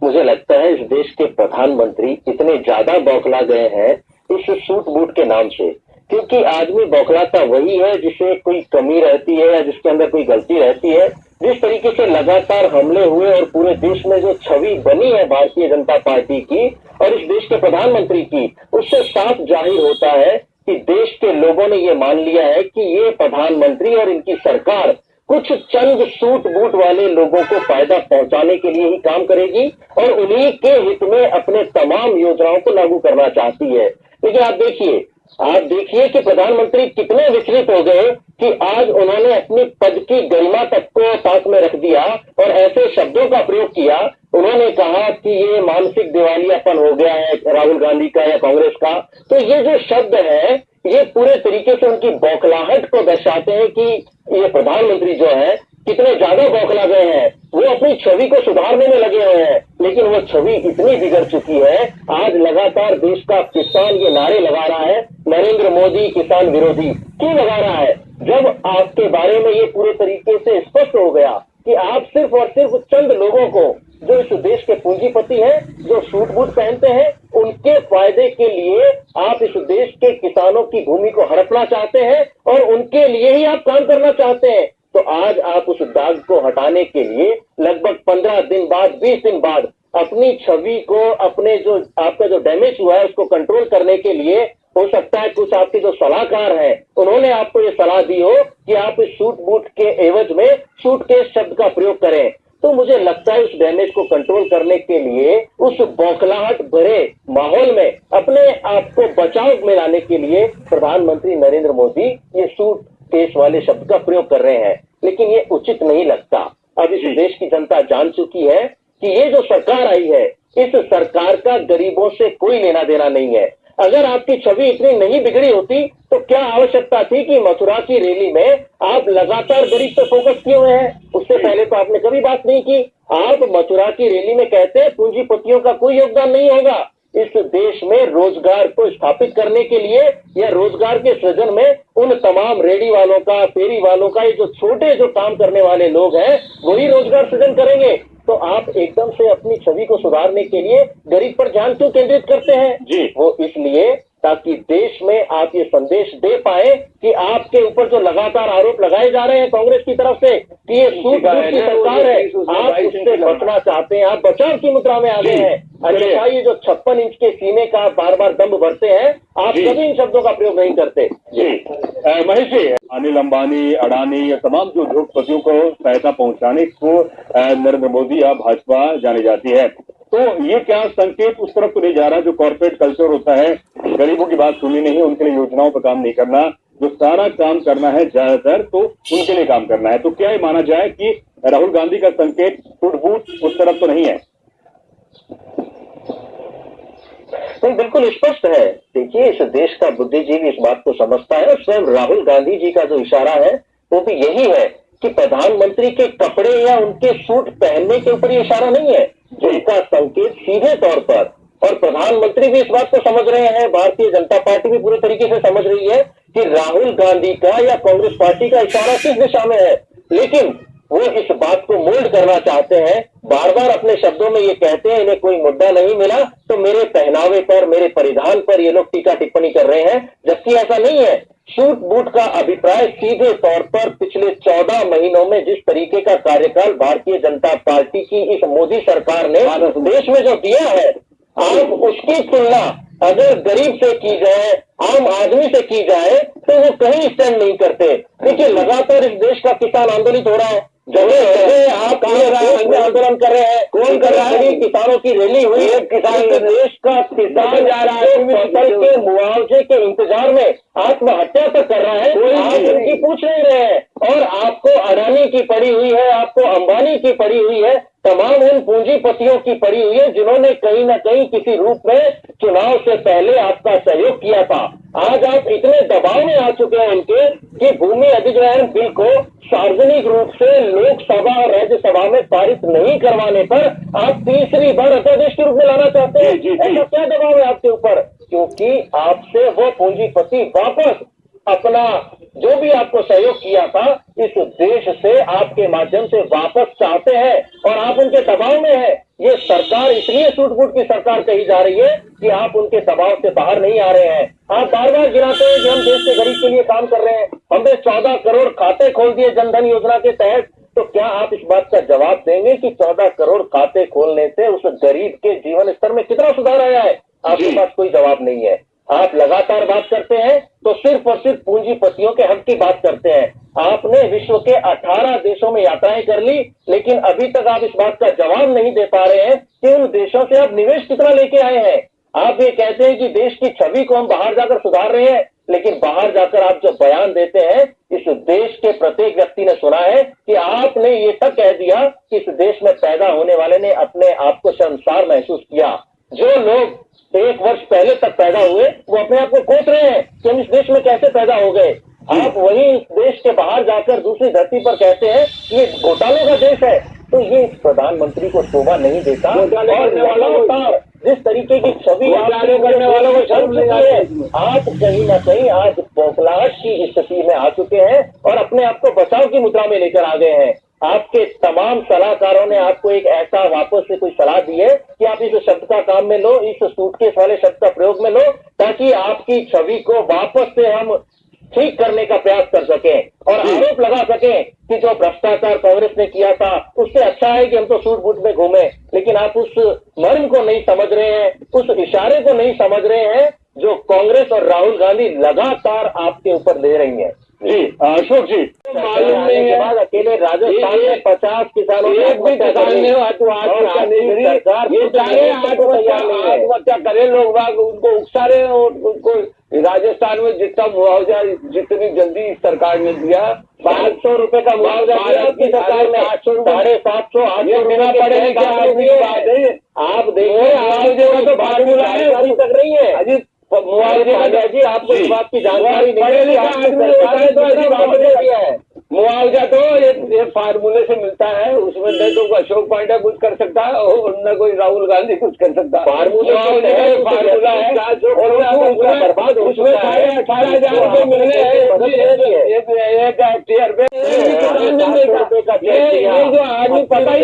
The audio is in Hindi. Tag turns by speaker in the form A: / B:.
A: मुझे लगता है इस देश के प्रधानमंत्री इतने ज्यादा बौखला गए हैं इस सूट बूट के नाम से, क्योंकि आदमी बौखलाता वही है जिसे कोई कमी रहती है या जिसके अंदर कोई गलती रहती है। जिस तरीके से लगातार हमले हुए और पूरे देश में जो छवि बनी है भारतीय जनता पार्टी की और इस देश के प्रधानमंत्री की, उससे साफ जाहिर होता है कि देश के लोगों ने ये मान लिया है कि ये प्रधानमंत्री और इनकी सरकार कुछ चंद सूट बूट वाले लोगों को फायदा पहुंचाने के लिए ही काम करेगी और उन्हीं के हित में अपने तमाम योजनाओं को लागू करना चाहती है। लेकिन आप देखिए कि प्रधानमंत्री कितने विचलित हो गए कि आज उन्होंने अपनी पद की गरिमा तक को साथ में रख दिया और ऐसे शब्दों का प्रयोग किया। उन्होंने कहा कि ये मानसिक दिवालियापन हो गया है राहुल गांधी का या कांग्रेस का। तो ये जो शब्द है ये पूरे तरीके से उनकी बौखलाहट को दर्शाते हैं कि ये प्रधानमंत्री जो है कितने ज्यादा बौखला गए हैं। वो अपनी छवि को सुधारने में लगे हुए हैं, लेकिन वो छवि इतनी बिगड़ चुकी है। आज लगातार देश का किसान ये नारे लगा रहा है, नरेंद्र मोदी किसान विरोधी। क्यों लगा रहा है? जब आपके बारे में ये पूरे तरीके से स्पष्ट हो गया कि आप सिर्फ और सिर्फ चंद लोगों को, जो इस देश के पूंजीपति हैं, जो सूट बूट पहनते हैं, उनके फायदे के लिए आप इस देश के किसानों की भूमि को हड़पना चाहते हैं और उनके लिए ही आप काम करना चाहते हैं। तो आज आप उस दाग को हटाने के लिए लगभग 15 दिन बाद, 20 दिन बाद अपनी छवि को, अपने जो आपका जो डैमेज हुआ है उसको कंट्रोल करने के लिए हो सकता है कुछ आपके जो सलाहकार हैं उन्होंने आपको ये सलाह दी हो कि आप इस सूट बूट के एवज में सूटकेस शब्द का प्रयोग करें। तो मुझे लगता है उस डैमेज को कंट्रोल करने के लिए, उस बौखलाहट भरे माहौल में अपने आप को बचाव में लाने के लिए प्रधानमंत्री नरेंद्र मोदी ये सूट केस वाले शब्द का प्रयोग कर रहे हैं। लेकिन ये उचित नहीं लगता। अब इस देश की जनता जान चुकी है कि ये जो सरकार आई है, इस सरकार का गरीबों से कोई लेना देना नहीं है। अगर आपकी छवि इतनी नहीं बिगड़ी होती तो क्या आवश्यकता थी कि मथुरा की रैली में आप लगातार गरीब पे फोकस किए हुए हैं? उससे पहले तो आपने कभी बात नहीं की। आप मथुरा की रैली में कहते हैं पूंजीपतियों का कोई योगदान नहीं होगा इस देश में रोजगार को स्थापित करने के लिए या रोजगार के सृजन में। उन तमाम रेडी वालों का, फेरी वालों का, ये जो छोटे जो काम करने वाले लोग हैं वही रोजगार सृजन करेंगे। तो आप एकदम से अपनी छवि को सुधारने के लिए गरीब पर ध्यान क्यों केंद्रित करते हैं? जी, वो इसलिए ताकि देश में आप ये संदेश दे पाए कि आपके ऊपर जो लगातार आरोप लगाए जा रहे हैं कांग्रेस की तरफ से कि ये सूट बूट की सरकार है, आप उससे बचना चाहते हैं, आप बचाव की मुद्रा में आ गए हैं। अच्छा, ये जो 56 इंच के सीने का बार बार दम्भ भरते हैं, आप कभी इन शब्दों का प्रयोग नहीं करते।
B: जी महेश जी, अनिल अंबानी, अडानी या तमाम जो उद्योगपतियों को सहायता पहुंचाने को नरेंद्र मोदी या भाजपा जानी जाती है, तो ये क्या संकेत उस तरफ तो नहीं जा रहा जो कॉर्पोरेट कल्चर होता है, गरीबों की बात सुननी नहीं, उनके लिए योजनाओं पर काम नहीं करना, जो सारा काम करना है ज्यादातर तो उनके लिए काम करना है। तो क्या ये माना जाए कि राहुल गांधी का संकेत टूट बूट उस तरफ तो नहीं है?
A: नहीं, बिल्कुल स्पष्ट है। देखिए, इस देश का बुद्धिजीवी इस बात को समझता है और स्वयं राहुल गांधी जी का जो इशारा है वो भी यही है कि प्रधानमंत्री के कपड़े या उनके सूट पहनने के ऊपर ये इशारा नहीं है। जिनका संकेत सीधे तौर पर, और प्रधानमंत्री भी इस बात को समझ रहे हैं, भारतीय जनता पार्टी भी पूरे तरीके से समझ रही है कि राहुल गांधी का या कांग्रेस पार्टी का इशारा किस दिशा में है। लेकिन वो इस बात को मोल्ड करना चाहते हैं, बार बार अपने शब्दों में ये कहते हैं इन्हें कोई मुद्दा नहीं मिला तो मेरे पहनावे पर, मेरे परिधान पर ये लोग टीका टिप्पणी कर रहे हैं, जबकि ऐसा नहीं है। सूट बूट का अभिप्राय सीधे तौर पर पिछले 14 महीनों में जिस तरीके का कार्यकाल भारतीय जनता पार्टी की इस मोदी सरकार ने देश में जो दिया है, आप उसकी तुलना अगर गरीब से की जाए, आम आदमी से की जाए तो वो कहीं स्टैंड नहीं करते। देखिए, लगातार इस देश का किसान आंदोलित हो रहा है, जगह आप आंदोलन कर रहे हैं, कौन कर रहा है? किसानों की रैली हुई है, किसान देश का किसान जा रहा है फसल के मुआवजे के इंतजार में आत्महत्या तक कर रहा है, आप उनकी पूछ नहीं रहे हैं। और आपको अडानी की पड़ी हुई है, आपको अंबानी की पड़ी हुई है, तमाम उन पूंजीपतियों की पड़ी हुई है जिन्होंने कहीं ना कहीं किसी रूप में चुनाव से पहले आपका सहयोग किया था। आज आप इतने दबाव में आ चुके हैं उनके कि भूमि अधिग्रहण बिल को सार्वजनिक रूप से लोकसभा और राज्यसभा में पारित नहीं करवाने पर आप तीसरी बार अध्यादेश के रूप में लाना चाहते हैं। ऐसा क्या दबाव है आपके ऊपर? क्योंकि आपसे वो पूंजीपति वापस अपना जो भी आपको सहयोग किया था इस देश से आपके माध्यम से वापस चाहते हैं और आप उनके दबाव में हैं। ये सरकार इसलिए सूट-बूट की सरकार कही जा रही है कि आप उनके दबाव से बाहर नहीं आ रहे हैं। आप बार-बार गिनाते हैं कि हम देश के गरीब के लिए काम कर रहे हैं, हमने 14 करोड़ खाते खोल दिए जनधन योजना के तहत। तो क्या आप इस बात का जवाब देंगे कि 14 करोड़ खाते खोलने से उस गरीब के जीवन स्तर में कितना सुधार आया है? आपके पास कोई जवाब नहीं है। आप लगातार बात करते हैं तो सिर्फ और सिर्फ पूंजीपतियों के हक की बात करते हैं। आपने विश्व के 18 देशों में यात्राएं कर ली, लेकिन अभी तक आप इस बात का जवाब नहीं दे पा रहे हैं कि उन देशों से आप निवेश कितना लेके आए हैं। आप ये कहते हैं कि देश की छवि को हम बाहर जाकर सुधार रहे हैं, लेकिन बाहर जाकर आप जो बयान देते हैं, इस देश के प्रत्येक व्यक्ति ने सुना है कि आपने ये तक कह दिया कि इस देश में पैदा होने वाले ने अपने आप को शर्मसार महसूस किया। जो लोग 1 वर्ष पहले तक पैदा हुए वो अपने आप को कोस रहे हैं कि हम इस देश में कैसे पैदा हो गए। आप वही इस देश के बाहर जाकर दूसरी धरती पर कहते हैं कि ये घोटालों का देश है। तो ये इस प्रधानमंत्री को शोभा नहीं देता। और जिस तरीके की छवि करने वालों को शर्म नहीं आती है, आप कहीं ना कहीं आज बौखलाहट की स्थिति में आ चुके हैं और अपने आप को बचाव की मुद्रा में लेकर आ गए हैं। आपके तमाम सलाहकारों ने आपको एक ऐसा वापस से कोई सलाह दी है कि आप इस शब्द का काम में लो, इस सूटकेस वाले शब्द का प्रयोग में लो, ताकि आपकी छवि को वापस से हम ठीक करने का प्रयास कर सकें और आरोप लगा सकें कि जो भ्रष्टाचार कांग्रेस ने किया था उससे अच्छा है कि हम तो सूट बूट में घूमे। लेकिन आप उस मर्म को नहीं समझ रहे हैं, उस इशारे को नहीं समझ रहे हैं जो कांग्रेस और राहुल गांधी लगातार आपके ऊपर ले रही है।
B: जी अशोक जी,
A: मालूम नहीं है बाद अकेले राजस्थान में 50 किसानों
B: ये आत्महत्या करे लोग उनको उकसा रहे हैं और उनको राजस्थान में जितना मुआवजा जितनी जल्दी सरकार ने दिया
A: 500 रुपए का मुआवजा आपकी सरकार ने 750 देना पड़ेगा। आप देखिए मुआवजे तो फार्मूला है तक रही है अजी मुआवजे का जी आपको इस बात की जानकारी नहीं है।
B: मुआवजा तो ये फार्मूले से मिलता है, उसमें न तो अशोक पांडे कुछ कर सकता है और न कोई राहुल गांधी कुछ कर सकता है।
A: फार्मूला है बर्बाद
B: उसमें 18,500 रुपए मिलने हैं एक हेक्टेयर पे।
A: जो आदमी पता ही